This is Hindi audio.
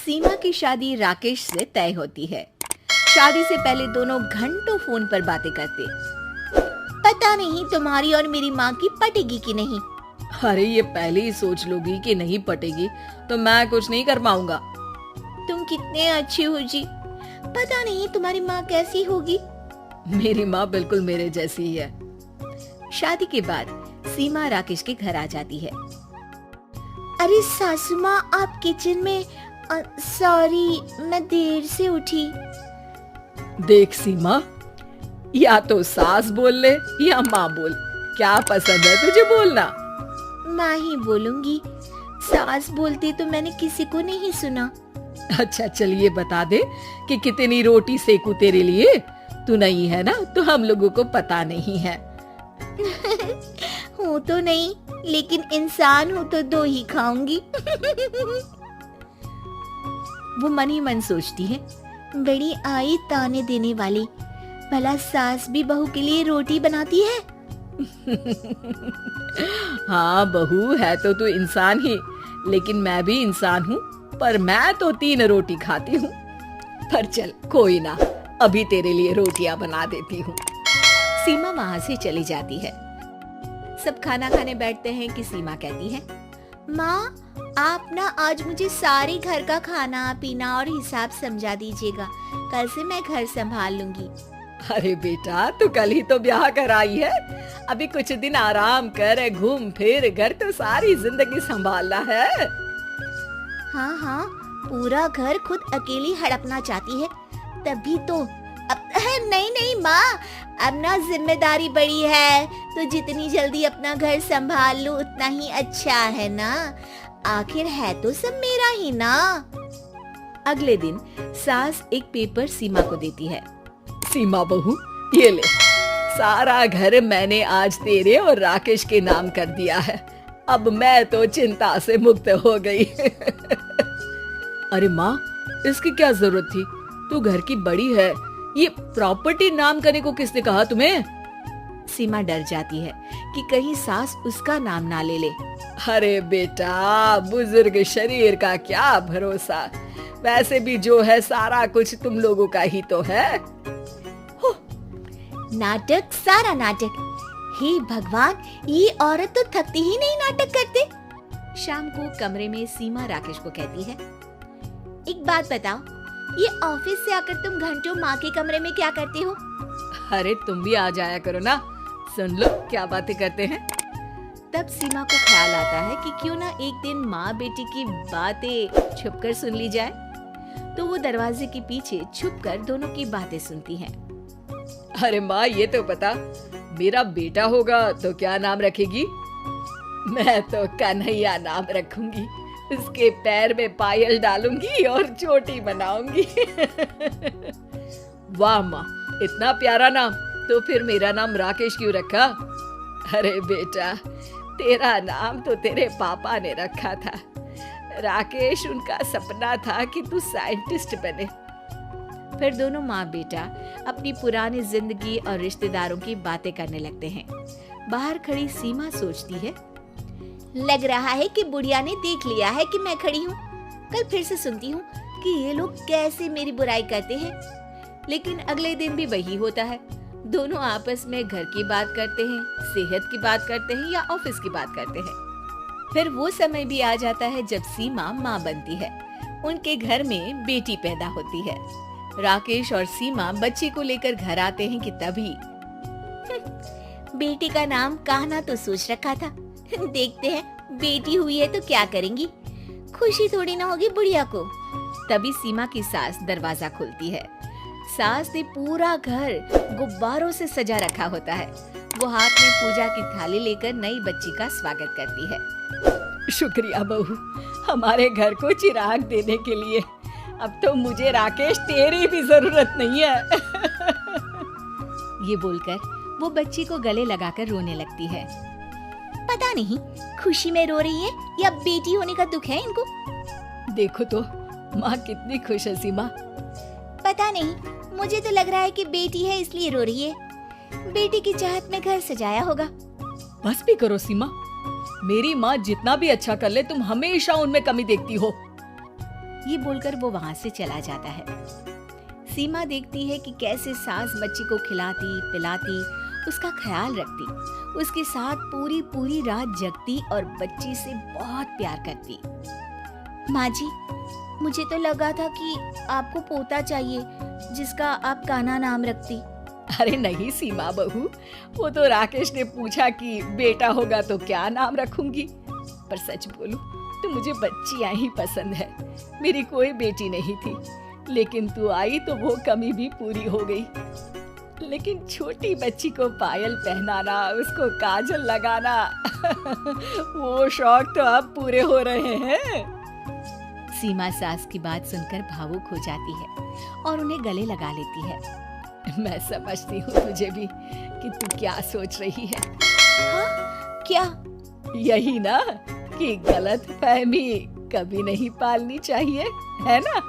सीमा की शादी राकेश से तय होती है। शादी से पहले दोनों घंटों फोन पर बातें करते। पता नहीं तुम्हारी और मेरी माँ की पटेगी कि नहीं। अरे ये पहले ही सोच लोगी कि नहीं पटेगी तो मैं कुछ नहीं कर पाऊंगा। तुम कितने अच्छे हो जी। पता नहीं तुम्हारी माँ कैसी होगी। मेरी माँ बिल्कुल मेरे जैसी ही है। शादी के बाद सीमा राकेश के घर आ जाती है। अरे सासू माँ, आप किचन में। सॉरी, मैं देर से उठी। देख सीमा, या तो सास बोल ले या माँ बोल, क्या पसंद है तुझे बोलना? माँ ही बोलूंगी। सास बोलती तो मैंने किसी को नहीं सुना। अच्छा चलिए बता दे कि कितनी रोटी सेकू तेरे लिए। तू नहीं है ना तो हम लोगों को पता नहीं है। हूँ तो नहीं, लेकिन इंसान हूँ तो 2 ही खाऊंगी। वो मन ही मन सोचती है, बड़ी आई ताने देने वाली। भला सास भी बहू के लिए रोटी बनाती है। हाँ बहू है तो तू इंसान ही, लेकिन मैं भी इंसान हूँ, पर मैं तो 3 रोटी खाती हूँ। पर चल कोई ना, अभी तेरे लिए रोटियां बना देती हूँ। सीमा वहाँ से चली जाती है। सब खाना खाने बैठते हैं कि सीमा कहती है, माँ, आप ना आज मुझे सारे घर का खाना पीना और हिसाब समझा दीजिएगा। कल से मैं घर संभाल लूंगी। अरे बेटा, तू कल ही तो ब्याह कर आई है, अभी कुछ दिन आराम कर, घूम फिर, घर तो सारी जिंदगी संभालना है। हाँ हाँ, पूरा घर खुद अकेली हड़पना चाहती है, तभी तो। अब नहीं नहीं माँ, अब ना जिम्मेदारी बड़ी है, तो जितनी जल्दी अपना घर संभाल लूं उतना ही अच्छा है ना। आखिर है तो सब मेरा ही ना। अगले दिन सास एक पेपर सीमा को देती है। सीमा बहू, ये ले, सारा घर मैंने आज तेरे और राकेश के नाम कर दिया है। अब मैं तो चिंता से मुक्त हो गई। अरे माँ, इसकी क्या जरूरत थी? तू घर की बड़ी है, ये प्रॉपर्टी नाम करने को किसने कहा तुम्हें? सीमा डर जाती है कि कहीं सास उसका नाम ना ले ले। अरे बेटा, बुजुर्ग शरीर का क्या भरोसा, वैसे भी जो है सारा कुछ तुम लोगों का ही तो है। नाटक, सारा नाटक। हे भगवान, ये औरत तो थकती ही नहीं नाटक करते। शाम को कमरे में सीमा राकेश को कहती है, एक बात बताओ, ये ऑफिस से आकर तुम घंटों माँ के कमरे में क्या करते हो? अरे तुम भी आ जाया करो ना, सुन लो क्या बातें करते हैं। तब सीमा को ख्याल आता है कि क्यों ना एक दिन माँ बेटी की बातें छुपकर सुन ली जाए। तो वो दरवाजे के पीछे छुपकर दोनों की बातें सुनती हैं। अरे माँ, ये तो बता, मेरा बेटा होगा तो क्या नाम रखेगी? मैं तो कन्हैया नाम रखूंगी, उसके पैर में पायल डालूंगी और चोटी बनाऊंगी। वाह माँ, इतना प्यारा नाम, तो फिर मेरा नाम राकेश क्यों रखा? अरे बेटा, तेरा नाम तो तेरे पापा ने रखा था। राकेश उनका सपना था कि तू साइंटिस्ट बने। फिर दोनों माँ बेटा अपनी पुरानी जिंदगी और रिश्तेदारों की बातें करने लगते हैं। बाहर खड़ी सीमा सोचती है, लग रहा है कि बुढ़िया ने देख लिया है कि मैं खड़ी हूँ। कल फिर से सुनती हूँ कि ये लोग कैसे मेरी बुराई करते हैं। लेकिन अगले दिन भी वही होता है। दोनों आपस में घर की बात करते हैं, सेहत की बात करते हैं या ऑफिस की बात करते हैं। फिर वो समय भी आ जाता है जब सीमा माँ बनती है। उनके घर में बेटी पैदा होती है। राकेश और सीमा बच्ची को लेकर घर आते हैं कि तभी बेटी का नाम कान्हा तो सोच रखा था, देखते हैं बेटी हुई है तो क्या करेंगी। खुशी थोड़ी ना होगी बुढ़िया को। तभी सीमा की सास दरवाजा खोलती है। सास ने पूरा घर गुब्बारों से सजा रखा होता है। वो हाथ में पूजा की थाली लेकर नई बच्ची का स्वागत करती है। शुक्रिया बहू, हमारे घर को चिराग देने के लिए। अब तो मुझे राकेश तेरी भी जरूरत नहीं है। ये बोलकर वो बच्ची को गले लगाकर रोने लगती है। पता नहीं खुशी में रो रही है या बेटी होने का दुख है इनको। देखो तो माँ कितनी खुश है सीमा। पता नहीं, मुझे तो लग रहा है कि बेटी है इसलिए रो रही है। बेटी की चाहत में घर सजाया होगा। बस भी करो सीमा, मेरी माँ जितना भी अच्छा कर ले तुम हमेशा उनमें कमी देखती हो। ये बोलकर वो वहां से चला जाता है। सीमा देखती है कि कैसे सास बच्ची को खिलाती पिलाती, उसका ख्याल रखती, उसके साथ पूरी पूरी रात जगती और बच्ची से बहुत प्यार करती। माँ जी, मुझे तो लगा था कि आपको पोता चाहिए जिसका आप कान्हा नाम रखती। अरे नहीं सीमा बहू, वो तो राकेश ने पूछा कि बेटा होगा तो क्या नाम रखूंगी। पर सच बोलूं तो मुझे बच्चियां ही पसंद है। मेरी कोई बेटी नहीं थी, लेकिन तू आई तो वो कमी भी पूरी हो गई। लेकिन छोटी बच्ची को पायल पहनाना, उसको काजल लगाना वो शौक तो अब पूरे हो रहे हैं। सीमा सास की बात सुनकर भावुक हो जाती है और उन्हें गले लगा लेती है। मैं समझती हूँ तुझे भी कि तू क्या सोच रही है। हाँ, क्या? यही ना कि गलत फहमी कभी नहीं पालनी चाहिए, है ना?